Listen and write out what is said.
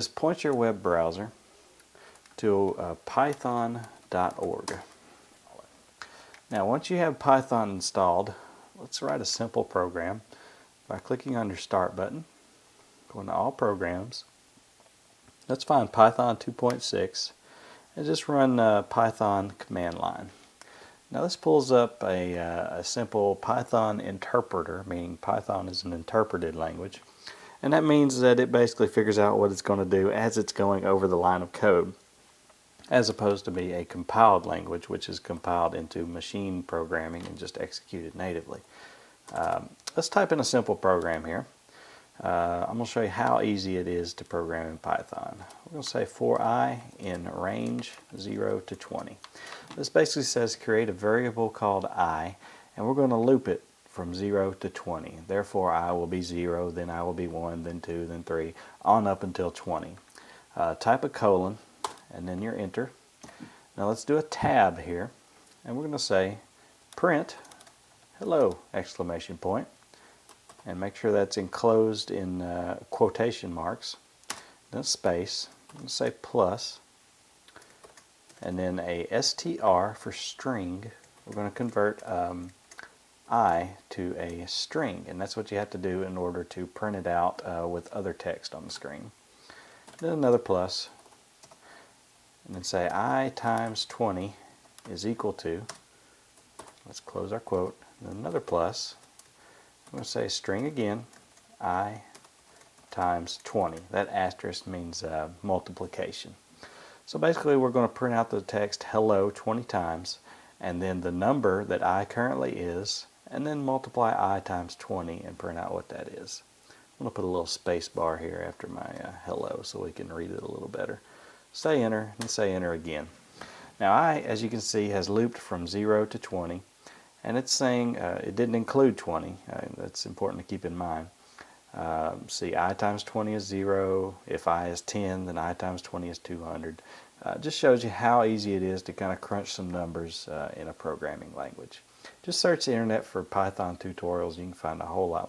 Just point your web browser to python.org. Now once you have Python installed, let's write a simple program by clicking on your Start button, going to All Programs. Let's find Python 2.6 and just run Python command line. Now this pulls up a simple Python interpreter, meaning Python is an interpreted language. And that means that it basically figures out what it's going to do as it's going over the line of code, as opposed to be a compiled language, which is compiled into machine programming and just executed natively. Let's type in a simple program here. I'm going to show you how easy it is to program in Python. We're going to say for I in range 0 to 20. This basically says create a variable called I, and we're going to loop it from 0 to 20. Therefore I will be 0, then I will be 1, then 2, then 3, on up until 20. Type a colon and then your enter. Now let's do a tab here, and we're going to say print hello exclamation point, and make sure that's enclosed in quotation marks, then space, I'm going to say plus, and then a str for string. We're going to convert I to a string, and that's what you have to do in order to print it out with other text on the screen. Then another plus, and then say I times 20 is equal to, let's close our quote, then another plus, I'm going to say string again, I times 20. That asterisk means multiplication. So basically we're going to print out the text hello 20 times, and then the number that I currently is, and then multiply I times 20 and print out what that is. I'm going to put a little space bar here after my hello so we can read it a little better. Say enter and say enter again. Now I, as you can see, has looped from 0 to 20, and it's saying it didn't include 20. That's important to keep in mind. See, I times 20 is 0. If I is 10, then I times 20 is 200. Just shows you how easy it is to kind of crunch some numbers in a programming language. Just search the internet for Python tutorials. You can find a whole lot more.